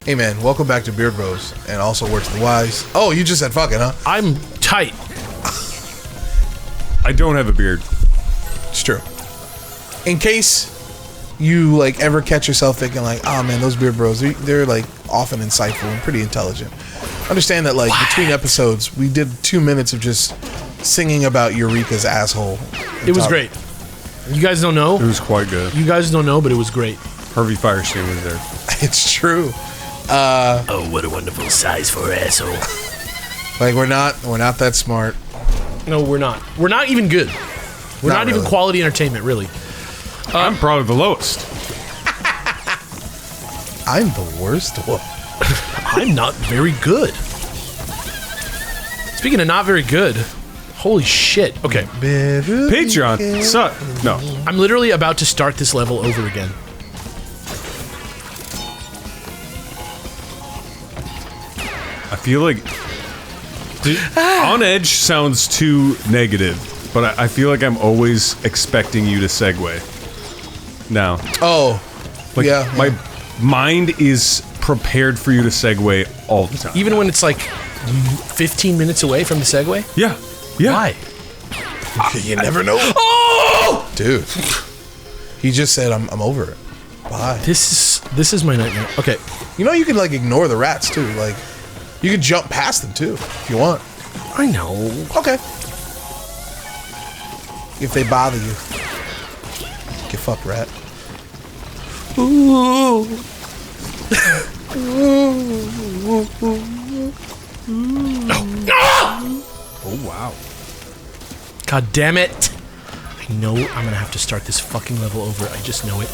Hey man, welcome back to Beard Bros, and also Words to the Wise. Oh, you just said fucking, huh? I'm tight. I don't have a beard. It's true. In case you like ever catch yourself thinking like, oh man, those Beard Bros, they're like often insightful and pretty intelligent. Understand that like between episodes, we did 2 minutes of just singing about Eureka's asshole. It was great. You guys don't know? It was quite good. You guys don't know, but it was great. Harvey Firestein was there. It's true. Oh, what a wonderful size for an asshole. Like we're not that smart. No, we're not. We're not even good. We're not even really. quality entertainment, really. I'm probably the lowest. I'm the worst one. I'm not very good. Speaking of not very good, holy shit. Okay, Patreon. Suck. No. I'm literally about to start this level over again. I feel like On Edge sounds too negative, but I feel like I'm always expecting you to segue. Now, Oh, like yeah. my mind is prepared for you to segue all the time. Even when it's like 15 minutes away from the segue? Yeah, yeah. Why? You never know. Oh! Dude. He just said I'm over it. Bye. This is my nightmare. Okay. You know you can like ignore the rats too. Like you can jump past them too if you want. I know. Okay. If they bother you. Get fucked, rat. Ooh. Oh wow. God damn it. I know I'm gonna have to start this fucking level over. I just know it.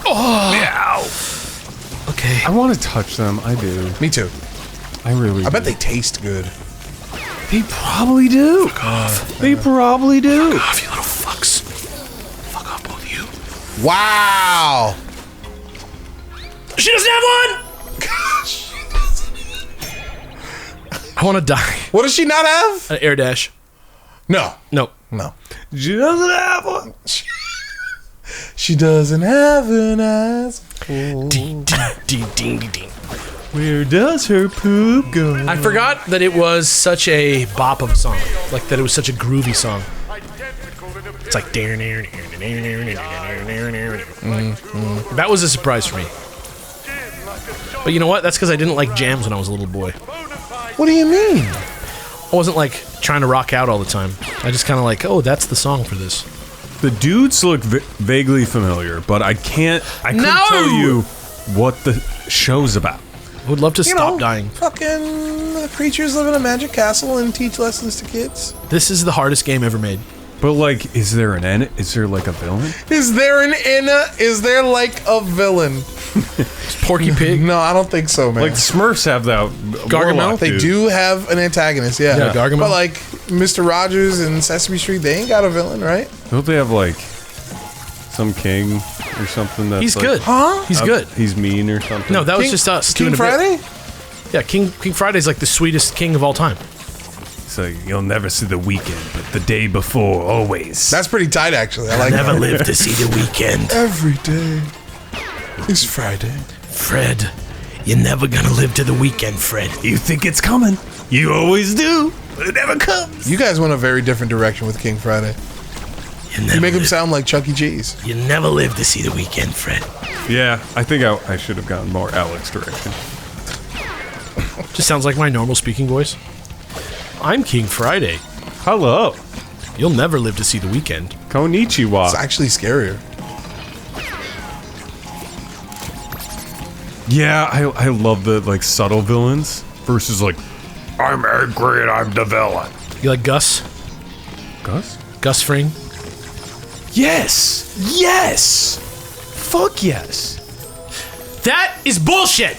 Oh! Meow. Okay. I want to touch them. I do. Me too. I really do. I bet they taste good. They probably do. Fuck off. They probably do. Fuck off, you little fucks. Fuck off, both of you. Wow. She doesn't have one! I want to die. What does she not have? An air dash. No. No. No. She doesn't have one. She doesn't have an ass. Ding, ding, ding, ding, ding. Where does her poop go? I forgot that it was such a bop of a song. Like, that it was such a groovy song. It's like... That was a surprise for me. But you know what? That's because I didn't like jams when I was a little boy. What do you mean? I wasn't, like, trying to rock out all the time. I just kind of like, oh, that's the song for this. The dudes look vaguely familiar, but I couldn't tell you what the show's about. I would love to stop dying. Fucking creatures live in a magic castle and teach lessons to kids. This is the hardest game ever made. But like, is there like a villain? Is there an Inna? Is there like a villain? Porky Pig. No, I don't think so, man. Like Smurfs have that. Gargamel? warlock They dude. do have an antagonist, yeah. Yeah, Gargamel. But like Mr. Rogers and Sesame Street, they ain't got a villain, right? Don't they have like some king or something that's He's like, good. Huh? He's good. He's mean or something. No, that was just us doing King a bit. Friday? Yeah, King Friday's like the sweetest king of all time. So you'll never see the weekend, but the day before, always. That's pretty tight, actually. I like Never that. live to see the weekend. Every day is Friday. Fred, you're never gonna live to the weekend, Fred. You think it's coming. You always do, but it never comes. You guys went a very different direction with King Friday. You make him sound like Chuck E. Cheese. You never live to see the weekend, Fred. Yeah, I think I should have gone more Alex direction. Just sounds like my normal speaking voice. I'm King Friday. Hello. You'll never live to see the weekend. Konnichiwa. It's actually scarier. Yeah, I love the like subtle villains versus like, I'm angry and I'm the villain. You like Gus? Gus? Gus Fring? Yes! Yes! Fuck yes! That is bullshit!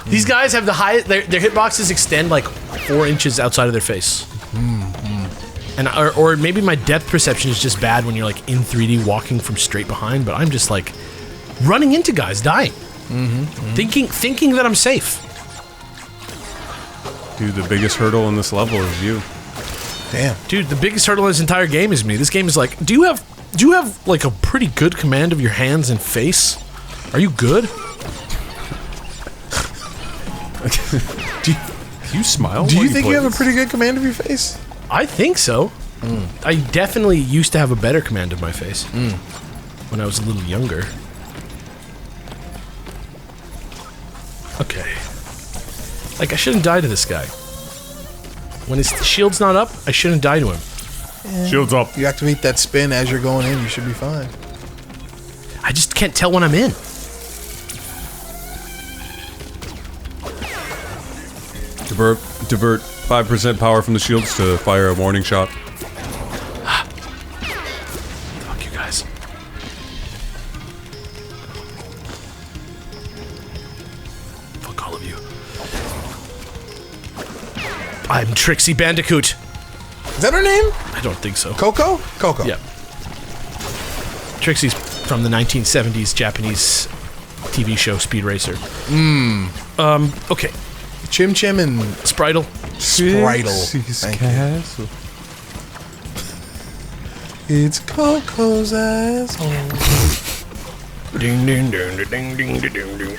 These guys have the highest... Their hitboxes extend like 4 inches outside of their face. And or maybe my depth perception is just bad when you're like in 3D walking from straight behind, but I'm just like running into guys, dying. Thinking that I'm safe. Dude, the biggest hurdle in this level is you. Damn. Dude, the biggest hurdle in this entire game is me. This game is like, do you have Do you have like a pretty good command of your hands and face? Are you good? Do you smile? Do while you think play you have a this? pretty good command of your face? I think so. I definitely used to have a better command of my face when I was a little younger. Okay. Like, I shouldn't die to this guy. When his shield's not up, I shouldn't die to him. Shields up. You activate that spin as you're going in, you should be fine. I just can't tell when I'm in. Divert 5% power from the shields to fire a warning shot. Fuck you guys. Fuck all of you. I'm Trixie Bandicoot. Is that her name? I don't think so. Coco? Coco. Yeah. Trixie's from the 1970s Japanese TV show Speed Racer. Okay. Chim Chim and Spritle. Spritle. Trixie's Thank you. castle. It's Coco's asshole. Ding ding ding ding ding ding ding ding.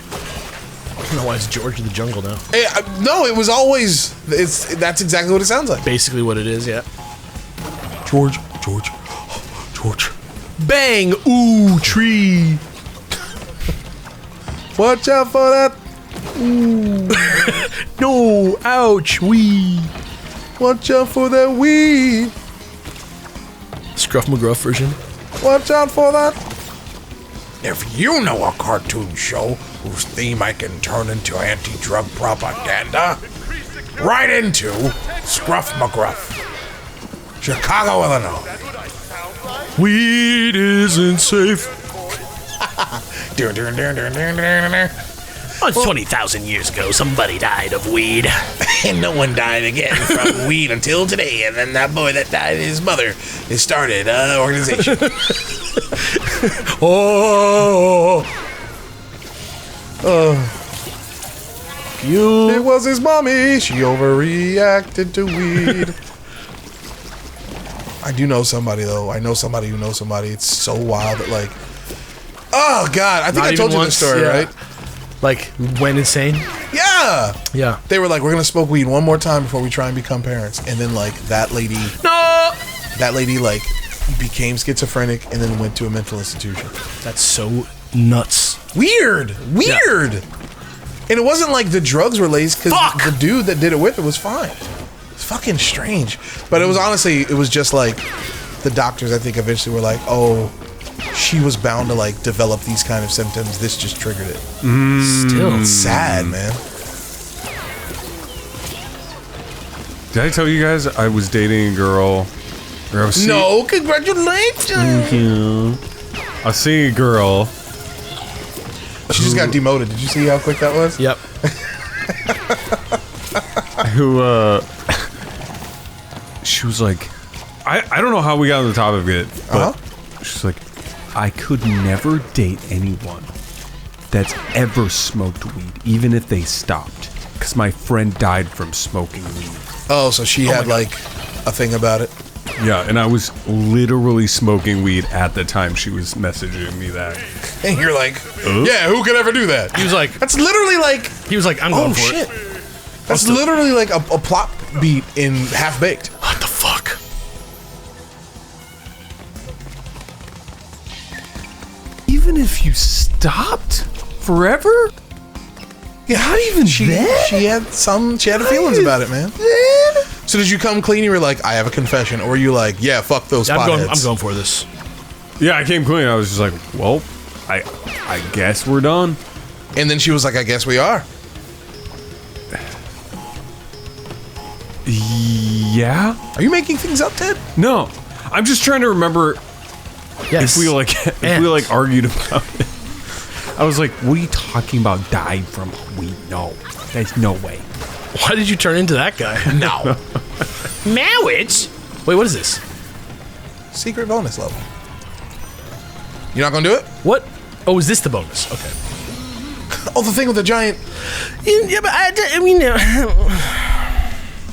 I don't know why it's George of the Jungle now. Hey, no, it was always. That's exactly what it sounds like. Basically what it is, yeah. George. Bang! Ooh, tree! Watch out for that. No! Ouch! Wee! Watch out for that weed. Scruff McGruff version. Watch out for that. If you know a cartoon show whose theme I can turn into anti-drug propaganda, right into Scruff McGruff, Chicago, Illinois. Weed isn't safe. Once 20,000 years ago, somebody died of weed. And no one died again from weed until today. And then that boy that died, his mother, has started an organization. It was his mommy. She overreacted to weed. I do know somebody, though. I know somebody who knows somebody. It's so wild that, like... Oh, God. I think I told you this story, right? Like, went insane? Yeah! Yeah. They were like, we're going to smoke weed one more time before we try and become parents. And then, like, that lady... No! That lady, like, became schizophrenic and then went to a mental institution. That's so nuts. Weird! And it wasn't like the drugs were laced because the dude that did it with her was fine. It's fucking strange. But it was honestly, it was just like the doctors, I think, eventually were like, oh, she was bound to like develop these kind of symptoms. This just triggered it. Still. It's sad, man. Did I tell you guys I was dating a girl? Or I was No, congratulations! I was seeing a girl. She just got demoted. Did you see how quick that was? Yep. Who she was like, I don't know how we got on the topic of it, but she's like, I could never date anyone that's ever smoked weed, even if they stopped, because my friend died from smoking weed. Oh, so she had like a thing about it. Yeah, and I was literally smoking weed at the time she was messaging me that. And you're like, yeah, who could ever do that? He was like, That's literally like, he was like, I'm going for shit. it. That's literally like a plot beat in Half Baked. What the fuck? Even if you stopped forever? Yeah, how do you even she had feelings about it, man. So did you come clean? You were like, I have a confession, or were you like, yeah, fuck those potheads? I'm going for this. Yeah, I came clean. I was just like, well, I guess we're done. And then she was like, I guess we are. Yeah? Are you making things up, Ted? No. I'm just trying to remember Yes. if we argued about it. I was like, what are you talking about? Died from weed? No. There's no way. Why did you turn into that guy? No. Marriage? Wait, what is this? Secret bonus level. You're not gonna do it? What? Oh, is this the bonus? Okay. Oh, the thing with the giant. Yeah, but I mean, all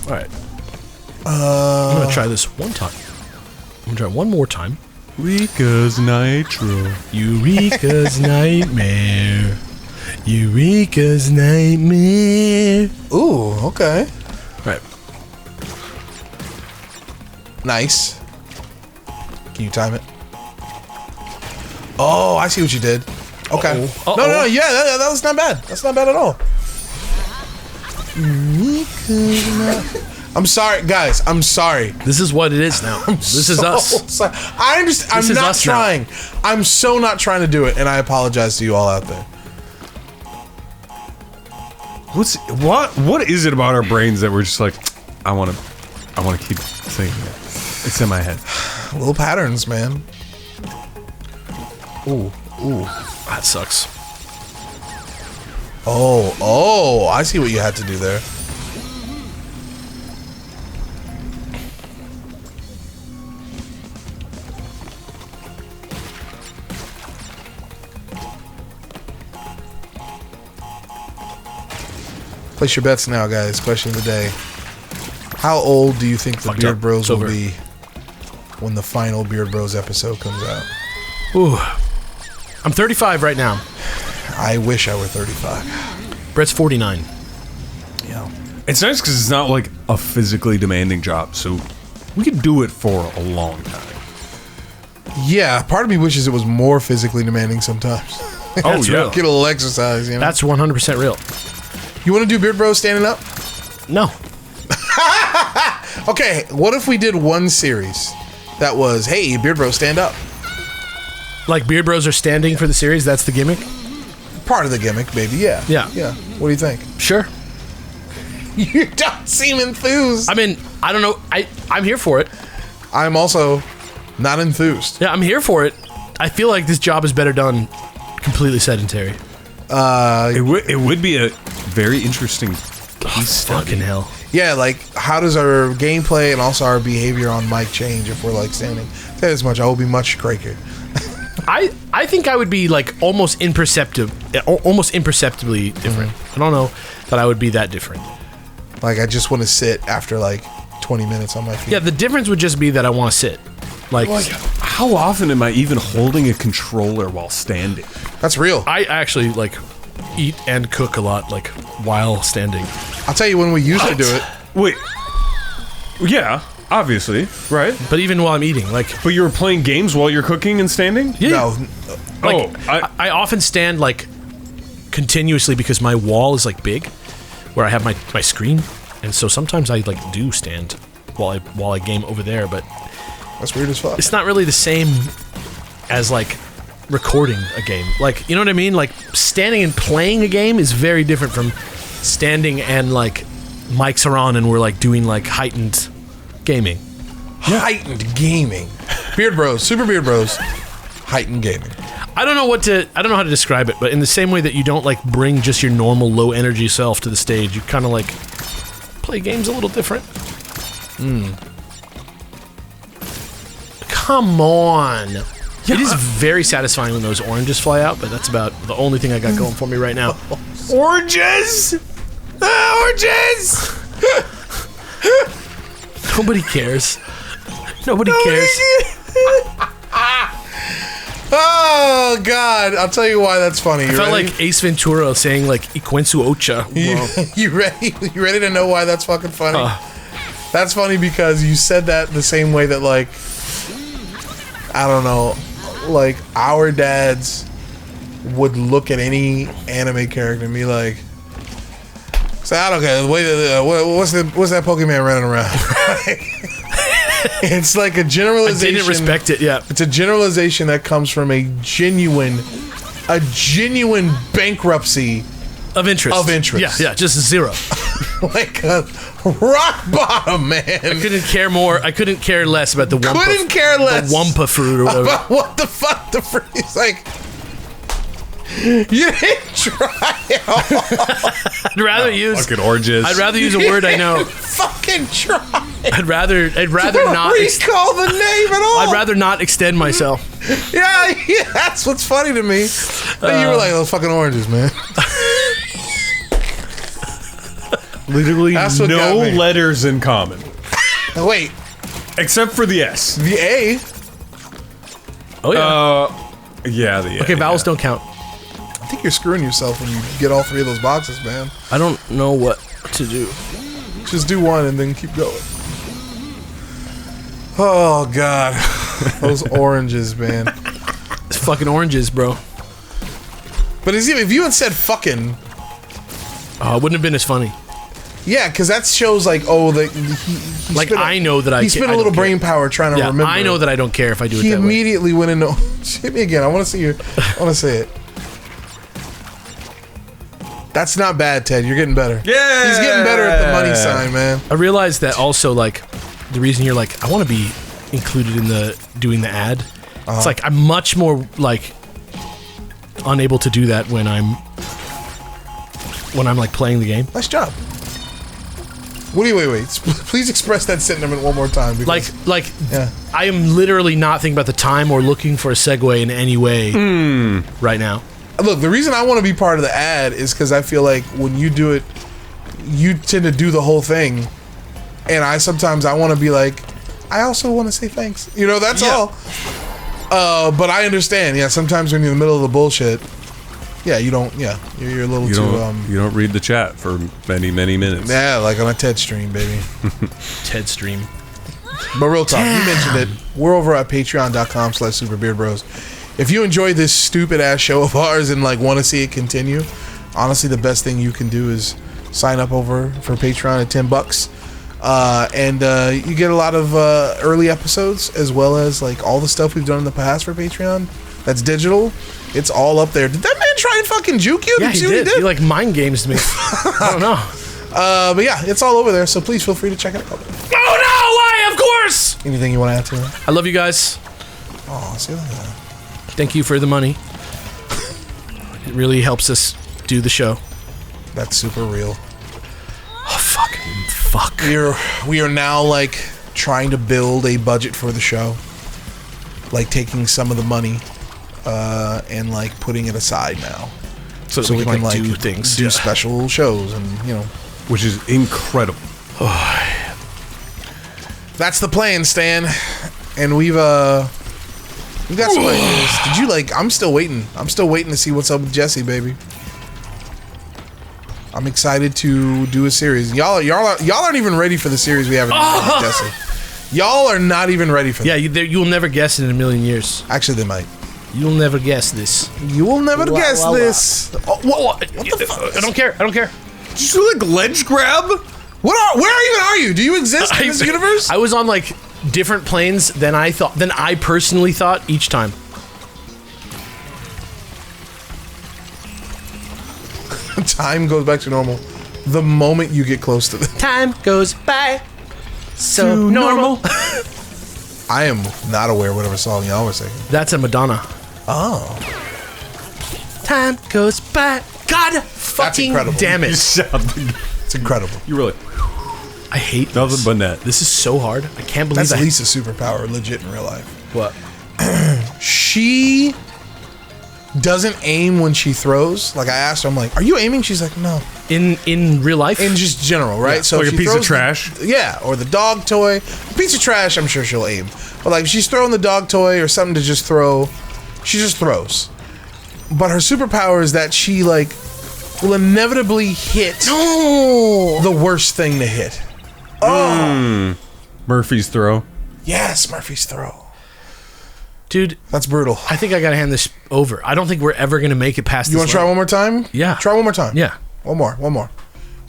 right. I'm gonna try this one time. I'm gonna try one more time. Eureka's Nitro. Eureka's nightmare. Eureka's nightmare. Ooh, okay. Right. Nice. Can you time it? Oh, I see what you did. Okay. Uh-oh. No, yeah, that was not bad. That's not bad at all. I'm sorry, guys. I'm sorry. This is what it is now. This is us. Sorry. I understand. I'm not trying. I'm so not trying to do it, and I apologize to you all out there. What is it about our brains that we're just like, I want to keep saying it. It's in my head. Little patterns, man. Ooh. That sucks. Oh, I see what you had to do there. Place your bets now, guys. Question of the day. How old do you think the Beard Bros will be when the final Beard Bros episode comes out? Ooh. I'm 35 right now. I wish I were 35. Brett's 49. Yeah. It's nice because it's not like a physically demanding job, so we could do it for a long time. Yeah, part of me wishes it was more physically demanding sometimes. That's real. Get a little exercise, you know? That's 100% real. You want to do Beard Bros standing up? No. Okay, what if we did one series that was, hey, Beard Bros, stand up? Like Beard Bros are standing for the series? That's the gimmick? Part of the gimmick, baby, yeah. Yeah. What do you think? Sure. You don't seem enthused. I mean, I don't know. I'm here for it. I'm also not enthused. Yeah, I'm here for it. I feel like this job is better done completely sedentary. It would be a very interesting case study. Fucking hell. Yeah, like, how does our gameplay and also our behavior on mic change if we're, like, standing? Say this much, I will be much crankier. I think I would be, like, almost imperceptibly different. I don't know that I would be that different. Like, I just want to sit after, like, 20 minutes on my feet. Yeah, the difference would just be that I want to sit. Like, how often am I even holding a controller while standing? That's real. I actually, like, eat and cook a lot, like, while standing. I'll tell you when we used to do it. Wait. Yeah, obviously, right? But even while I'm eating, like... But you were playing games while you're cooking and standing? Yeah. No. Like, I often stand, like, continuously because my wall is, like, big, where I have my screen. And so sometimes I, like, do stand while I game over there, but... That's weird as fuck. It's not really the same as, like, recording a game. Like, you know what I mean? Like, standing and playing a game is very different from standing and, like, mics are on and we're, like, doing, like, heightened gaming. Heightened gaming. Beard Bros. Super Beard Bros. Heightened gaming. I don't know how to describe it, but in the same way that you don't, like, bring just your normal low-energy self to the stage, you kind of, like, play games a little different. Come on. Yeah, it is very satisfying when those oranges fly out, but that's about the only thing I got going for me right now. Oranges! Oranges! Nobody cares. Nobody cares. Oh, God. I'll tell you why that's funny. I felt like Ace Ventura saying, like, Iquensu Ocha. You ready? You ready to know why that's fucking funny? That's funny because you said that the same way that, like, I don't know, like, our dads would look at any anime character and be like, say, I don't care, what's that Pokemon running around? It's like a generalization. I didn't respect it, yeah. It's a generalization that comes from a genuine bankruptcy of interest. Yeah, just zero. Like a rock bottom, man. I couldn't care more. I couldn't care less about the Wumpa. Couldn't care less. The Wumpa fruit or whatever. About what the fuck the fruit is like. You didn't try it. I'd rather use fucking oranges. I'd rather use a word I know. Fucking try. I'd rather Don't not recall the name at all. I'd rather not extend myself. Yeah, that's what's funny to me. You were like, those fucking oranges, man. Literally That's what no got me. letters in common. Wait, Except for the S. the A. Oh yeah. Yeah. Okay, vowels don't count. I think you're screwing yourself when you get all 3 of those boxes, man. I don't know what to do. Just do one and then keep going. Oh god, those oranges, man. It's fucking oranges, bro. But if you had said fucking, It wouldn't have been as funny. yeah, because that shows like, oh, that he Like, spent I know that I he spent a little brain power trying to Yeah, remember. I know that I don't care if I do it He that way. immediately went into. Hit me again. I want to see your. I want to say it. That's not bad, Ted. You're getting better. Yeah! He's getting better at the money sign, man. I realized that also, like, the reason you're like, I want to be included in doing the ad. It's like, I'm much more, like, unable to do that when I'm like playing the game. Nice job. Wait. Please express that sentiment one more time. Because, yeah. I am literally not thinking about the time or looking for a segue in any way right now. Look, the reason I want to be part of the ad is because I feel like when you do it, you tend to do the whole thing, and sometimes I want to be like, I also want to say thanks. You know, that's all. But I understand. Yeah, sometimes when you're in the middle of the bullshit, yeah, you don't. Yeah, you're a little too. You don't read the chat for many minutes. Yeah, like on a TED stream, baby. TED stream. But real talk, you mentioned it. We're over at patreon.com/superbeardbros. If you enjoy this stupid ass show of ours and like want to see it continue, honestly, the best thing you can do is sign up over for Patreon at $10, and you get a lot of early episodes as well as like all the stuff we've done in the past for Patreon. That's digital. It's all up there. Did that man try and fucking juke you? Yeah, he did. He like mind games me. I don't know. But yeah, it's all over there. So please feel free to check it out. Oh no! Why? Of course. Anything you want to add to it? I love you guys. Oh, see that. Thank you for the money. It really helps us do the show. That's super real. Oh, fuck. We are now like trying to build a budget for the show, like taking some of the money and like putting it aside now, so we can like do things, do special shows, and which is incredible. That's the plan, Stan, and we've got some ideas. Did you like? I'm still waiting to see what's up with Jesse, baby. I'm excited to do a series. Y'all aren't even ready for the series we have in mind, Jesse. Y'all are not even ready for that. Yeah, you'll never guess it in a million years. Actually, they might. You'll never guess this. You will never guess this. Oh, what the fuck? I don't care. Did you do like ledge grab? Where even are you? Do you exist in this universe? I was on like different planes than I personally thought each time. Time goes back to normal the moment you get close to it. Time goes by so normal. I am not aware of whatever song y'all were singing. That's a Madonna. Oh. Time goes by. God fucking incredible. damn it. It's incredible. You really... I hate this. Nothing but net. This is so hard. I can't believe That's Lisa's superpower, legit in real life. What? She doesn't aim when she throws. Like I asked her, I'm like, "Are you aiming?" She's like, "No." In real life? In just general, right? Yeah, so like if a she piece of throws trash. Or the dog toy. A piece of trash, I'm sure she'll aim. But like if she's throwing the dog toy or something to just throw, she just throws. But her superpower is that she like will inevitably hit the worst thing to hit. Oh. Murphy's throw. Yes, Murphy's throw. Dude, that's brutal. I think I gotta hand this over. I don't think we're ever gonna make it past this. You want to try one more time? Yeah. Try one more time. Yeah. One more.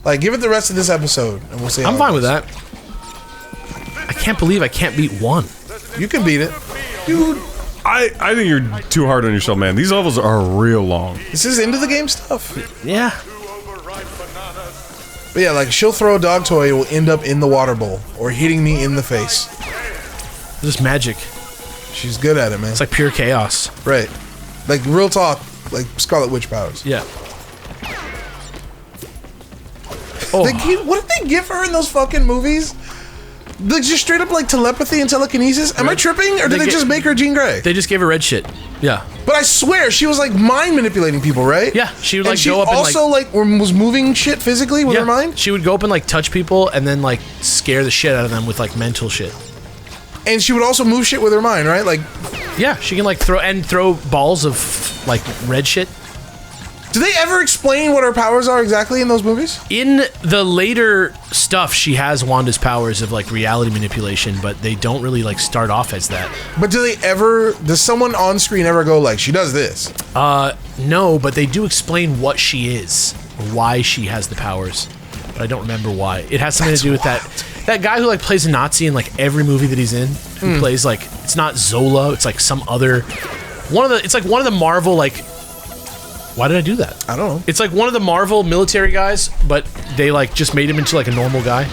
Like, give it the rest of this episode, and we'll see. I'm fine with that. I can't believe I can't beat one. You can beat it. Dude, I think you're too hard on yourself, man. These levels are real long. This is into the game stuff. Yeah. But yeah, like, she'll throw a dog toy, it will end up in the water bowl, or hitting me in the face. This is magic. She's good at it, man. It's like pure chaos. Right. Like, real talk, like Scarlet Witch powers. Yeah. Oh. What did they give her in those fucking movies? Like, just straight up, like, telepathy and telekinesis? Am I tripping? Or did they just make her Jean Grey? They just gave her red shit. Yeah. But I swear, she was, like, mind manipulating people, right? Yeah. She would, like, she go up and, also, like, was moving shit physically with her mind? She would go up and, like, touch people and then, like, scare the shit out of them with, like, mental shit. And she would also move shit with her mind, right? Like, Yeah, she can like throw balls of like red shit. Do they ever explain what her powers are exactly in those movies? In the later stuff, she has Wanda's powers of like reality manipulation, but they don't really like start off as that. But does someone on screen ever go like, she does this? No, but they do explain what she is, or why she has the powers. But I don't remember why. It has something to do with that guy who like plays a Nazi in like every movie that he's in. Who plays like, it's not Zola, it's like some other it's like one of the Marvel like. Why did I do that? I don't know. It's like one of the Marvel military guys, but they like just made him into like a normal guy,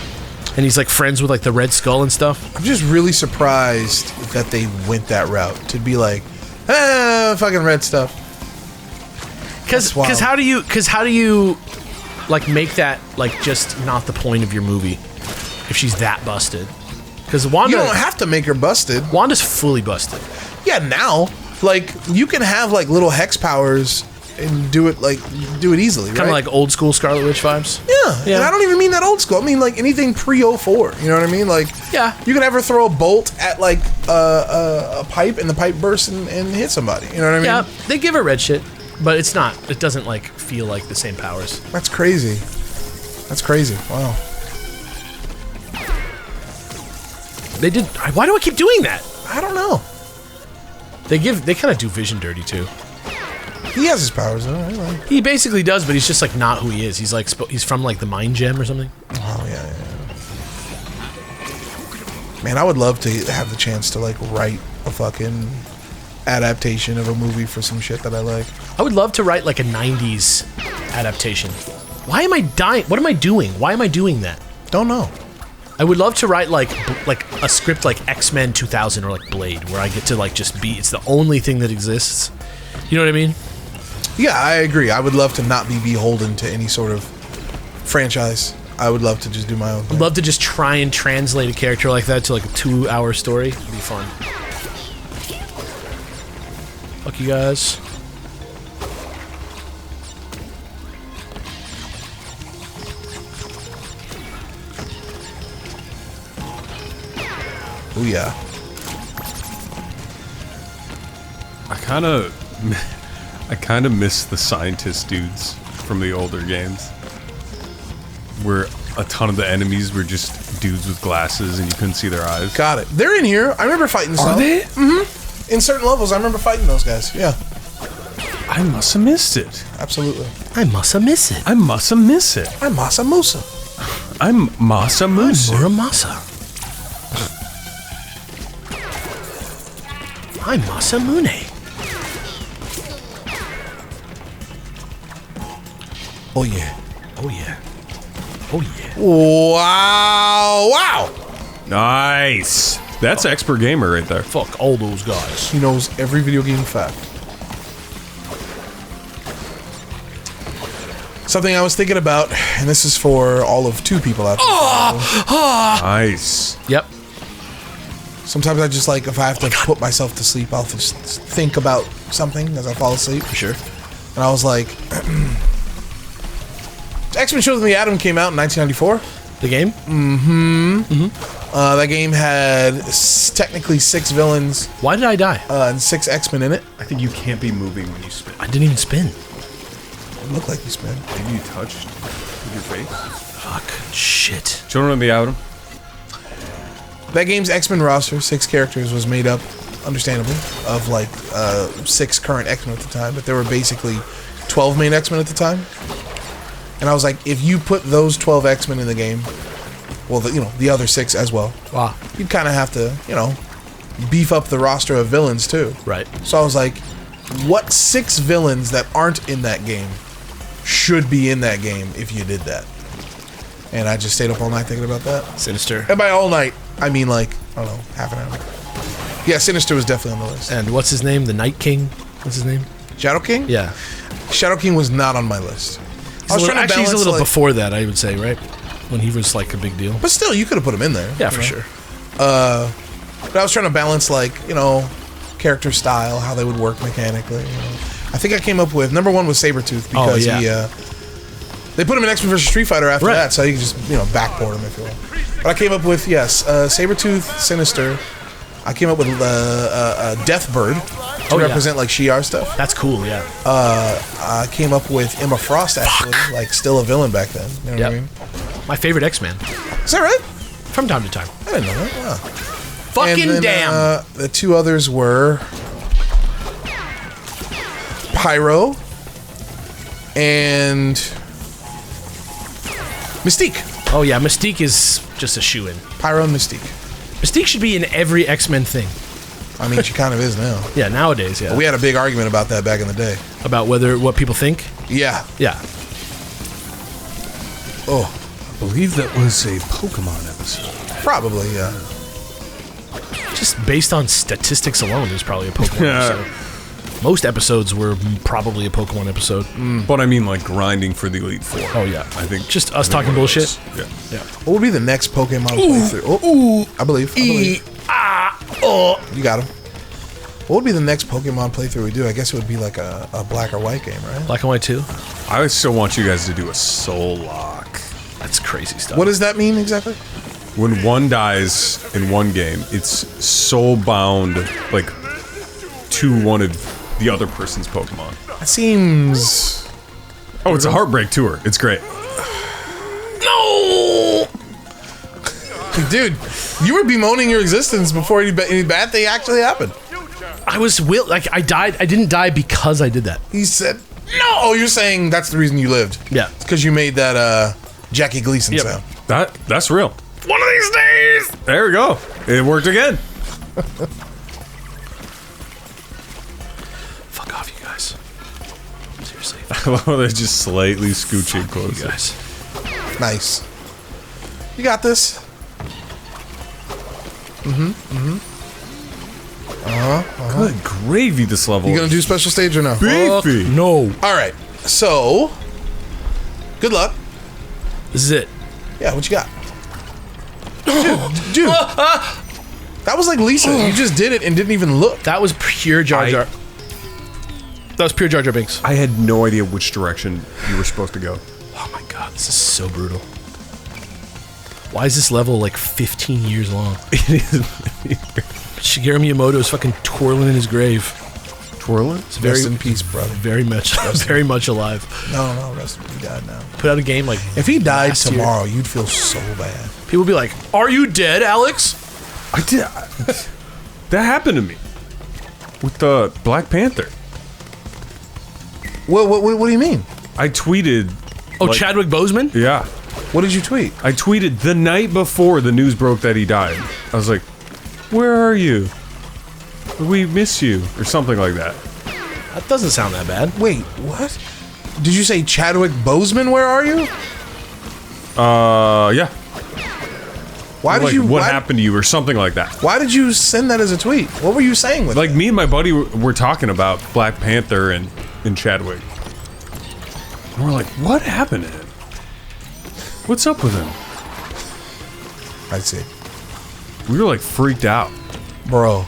and he's like friends with like the Red Skull and stuff. I'm just really surprised that they went that route to be like, fucking red stuff. Because how do you like make that like just not the point of your movie if she's that busted? Because Wanda, you don't have to make her busted. Wanda's fully busted. Yeah, now like you can have like little hex powers. And do it easily, right? Kind of like old school Scarlet Witch vibes. Yeah, and I don't even mean that old school. I mean like anything pre-04. You know what I mean? Like, yeah, you can ever throw a bolt at like a pipe, and the pipe bursts and hit somebody. You know what I mean? Yeah, they give her red shit, but it's not. It doesn't like feel like the same powers. That's crazy. That's crazy. Wow. They did. Why do I keep doing that? I don't know. They kind of do Vision dirty too. He has his powers, though. Right? He basically does, but he's just like not who he is. He's like he's from like the Mind Gem or something. Oh yeah. Man, I would love to have the chance to like write a fucking adaptation of a movie for some shit that I like. I would love to write like a '90s adaptation. Why am I dying? What am I doing? Why am I doing that? Don't know. I would love to write like a script like X-Men 2000 or like Blade, where I get to like just be. It's the only thing that exists. You know what I mean? Yeah, I agree. I would love to not be beholden to any sort of franchise. I would love to just do my own thing. I'd love to just try and translate a character like that to like a 2-hour story. It'd be fun. Fuck you guys. Oh yeah. I kind of miss the scientist dudes from the older games, where a ton of the enemies were just dudes with glasses and you couldn't see their eyes. Got it. They're in here. I remember fighting some. Are they? Mm-hmm. In certain levels, I remember fighting those guys. Yeah. I must have missed it. Absolutely. I must have missed it. I must have missed it. I'm Masa Musa. I'm Masa Musa. Muramasa. I'm Masamune. Oh yeah. Oh yeah. Oh yeah. Wow. Wow. Nice. That's expert gamer right there. Fuck all those guys. He knows every video game fact. Something I was thinking about, and this is for all of 2 people out there. Nice. Yep. Sometimes I just like, if I have to put myself to sleep, I'll just think about something as I fall asleep. For sure. And I was like, X-Men Children of the Atom came out in 1994. The game? That game had technically 6 villains. Why did I die? And 6 X-Men in it. I think you can't be moving when you spin. I didn't even spin. It looked like you spin. Maybe you touched with your face. Fuck. Shit. Children of the Atom. That game's X-Men roster, 6 characters, was made up, understandably, of like 6 current X-Men at the time, but there were basically 12 main X-Men at the time. And I was like, if you put those 12 X-Men in the game, well, the other 6 as well. Wow. You'd kind of have to, beef up the roster of villains too. Right. So I was like, what 6 villains that aren't in that game should be in that game if you did that? And I just stayed up all night thinking about that. Sinister. And by all night, I mean like, I don't know, half an hour. Yeah, Sinister was definitely on the list. And what's his name? The Night King? What's his name? Shadow King? Yeah. Shadow King was not on my list. He's a little before that, I would say, right? When he was like a big deal. But still, you could have put him in there. Yeah, for sure. But I was trying to balance, like, character style, how they would work mechanically. I think I came up with, number 1 was Sabretooth, because they put him in X-Men vs. Street Fighter after that, so you could just, backport him if you will. But I came up with, Sabretooth, Sinister. I came up with Deathbird to represent like Shi'ar stuff. That's cool, yeah. I came up with Emma Frost, actually, like still a villain back then. You know what I mean? My favorite X-Man. Is that right? From time to time. I didn't know that. Wow. Fucking And then, damn. The two others were Pyro and Mystique. Oh yeah, Mystique is just a shoe-in. Pyro and Mystique. Mystique should be in every X-Men thing. I mean, she kind of is now. Yeah, nowadays, yeah. We had a big argument about that back in the day. About what people think? Yeah. Yeah. Oh, I believe that was a Pokemon episode. probably, yeah. Just based on statistics alone, there's probably a Pokemon episode. Most episodes were probably a Pokemon episode. But I mean, like, grinding for the Elite Four. Oh, yeah. I think. Just us talking bullshit? Yeah. Yeah. What would be the next Pokemon playthrough? Oh, I believe. You got him. What would be the next Pokemon playthrough we do? I guess it would be like a black or white game, right? Black and White 2? I still want you guys to do a soul lock. That's crazy stuff. What does that mean exactly? When one dies in one game, it's soul bound, like, to one of the other person's Pokemon. That seems... Oh, it's a Heartbreak tour. It's great. No! Dude, you were bemoaning your existence before any bad thing actually happened. I was I died. I didn't die because I did that. He said, no! Oh, you're saying that's the reason you lived. Yeah. It's because you made that Jackie Gleason Yep. sound. That's real. One of these days! There we go. It worked again. Fuck off, you guys. Seriously. They're just slightly scooching You closer. guys. Nice. You got this. Good gravy, this level. You gonna do special stage or no? beefy? No. All right. So, good luck. This is it. Yeah, what you got? Dude. That was like Lisa. You just did it and didn't even look. That was pure Jar Jar. That was pure Jar Jar Binks. I had no idea which direction you were supposed to go. Oh my god, this is so brutal. Why is this level like 15 years long? It is Shigeru Miyamoto is fucking twirling in his grave. twirling. It's very, Rest in peace, brother. very much alive. No, he died now. Put out a game like If he died last year. tomorrow, you'd feel so bad. People would be like, "Are you dead, Alex?" I did. That happened to me with the Black Panther. What do you mean? I tweeted. Oh, like- Chadwick Boseman? Yeah, What did you tweet? I tweeted the night before the news broke that he died. I was like, "Where are you? We miss you," or something like that. That doesn't sound that bad. Wait, what? Did you say Chadwick Boseman? Where are you? Yeah. Why did Like, you? what why, happened to you, or something like that. Why did you send that as a tweet? What were you saying with Like it? me and my buddy were talking about Black Panther and Chadwick. And we're like, what happened to him? What's up with him? I see, We were like freaked out. bro.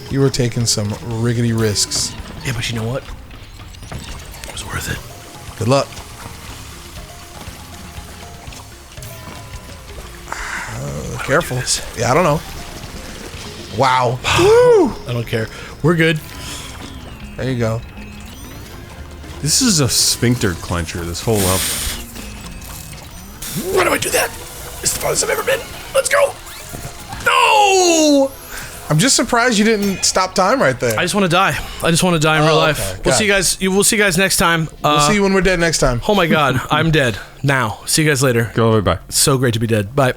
You were taking some riggedy risks. Yeah, but you know what? It was worth it. Good luck. Careful. Yeah, I don't know. Wow. I don't care. We're good. There you go. This is a sphincter clencher, this whole level. Why do I do that? It's the farthest I've ever been. Let's go. No! I'm just surprised you didn't stop time right there. I just want to die. I just want to die in real Oh, life. okay. We'll Got see it. you guys. We'll see you guys next time. We'll see you when we're dead next time. Oh my god, I'm dead now. See you guys later. Go, bye. So great to be dead. Bye.